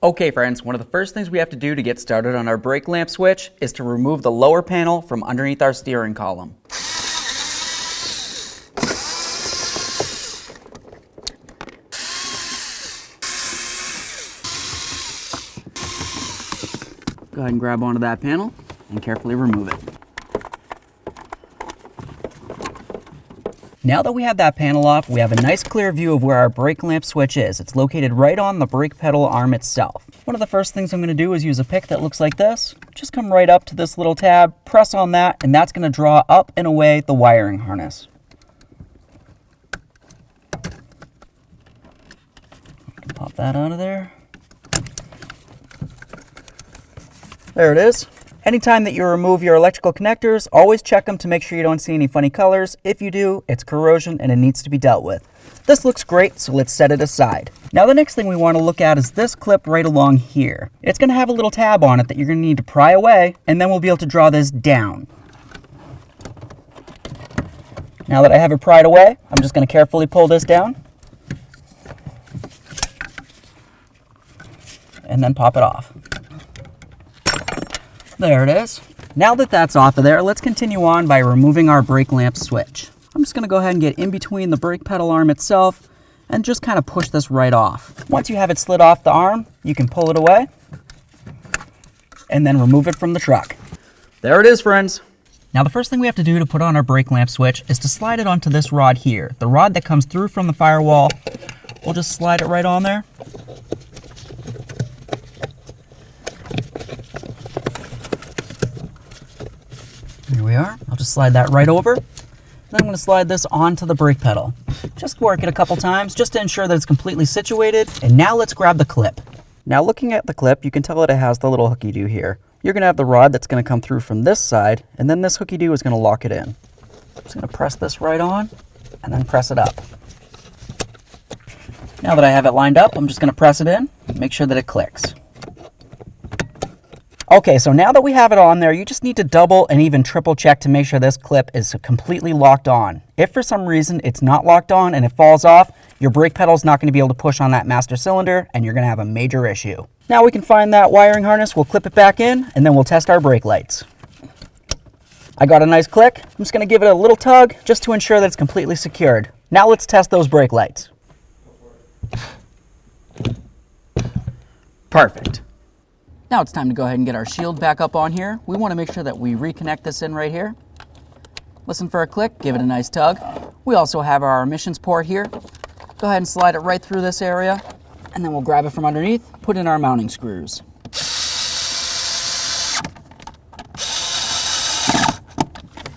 Okay friends, one of the first things we have to do to get started on our brake lamp switch is to remove the lower panel from underneath our steering column. Go ahead and grab onto that panel and carefully remove it. Now that we have that panel off, we have a nice clear view of where our brake lamp switch is. It's located right on the brake pedal arm itself. One of the first things I'm going to do is use a pick that looks like this. Just come right up to this little tab, press on that, and that's going to draw up and away the wiring harness. Pop that out of there. There it is. Anytime that you remove your electrical connectors, always check them to make sure you don't see any funny colors. If you do, it's corrosion and it needs to be dealt with. This looks great, so let's set it aside. Now the next thing we want to look at is this clip right along here. It's going to have a little tab on it that you're going to need to pry away, and then we'll be able to draw this down. Now that I have it pried away, I'm just going to carefully pull this down and then pop it off. There it is. Now that that's off of there, let's continue on by removing our brake lamp switch. I'm just going to go ahead and get in between the brake pedal arm itself and just kind of push this right off. Once you have it slid off the arm, you can pull it away and then remove it from the truck. There it is, friends. Now the first thing we have to do to put on our brake lamp switch is to slide it onto this rod here. The rod that comes through from the firewall, we'll just slide it right on there. Here we are. I'll just slide that right over. Then I'm going to slide this onto the brake pedal. Just work it a couple times just to ensure that it's completely situated. And now let's grab the clip. Now looking at the clip, you can tell that it has the little hooky-doo here. You're going to have the rod that's going to come through from this side, and then this hooky-doo is going to lock it in. I'm just going to press this right on and then press it up. Now that I have it lined up, I'm just going to press it in and make sure that it clicks. Okay, so now that we have it on there, you just need to double and even triple check to make sure this clip is completely locked on. If for some reason it's not locked on and it falls off, your brake pedal is not going to be able to push on that master cylinder and you're going to have a major issue. Now we can find that wiring harness, we'll clip it back in, and then we'll test our brake lights. I got a nice click. I'm just going to give it a little tug just to ensure that it's completely secured. Now let's test those brake lights. Perfect. Now it's time to go ahead and get our shield back up on here. We want to make sure that we reconnect this in right here. Listen for a click, give it a nice tug. We also have our emissions port here. Go ahead and slide it right through this area, and then we'll grab it from underneath, put in our mounting screws.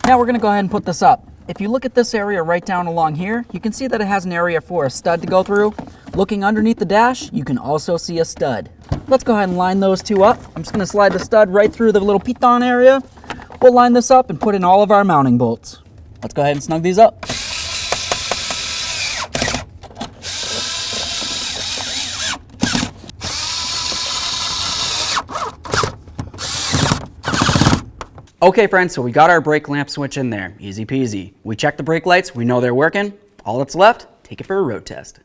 Now we're going to go ahead and put this up. If you look at this area right down along here, you can see that it has an area for a stud to go through. Looking underneath the dash, you can also see a stud. Let's go ahead and line those two up. I'm just going to slide the stud right through the little piton area. We'll line this up and put in all of our mounting bolts. Let's go ahead and snug these up. Okay friends, so we got our brake lamp switch in there. Easy peasy. We checked the brake lights, we know they're working. All that's left, take it for a road test.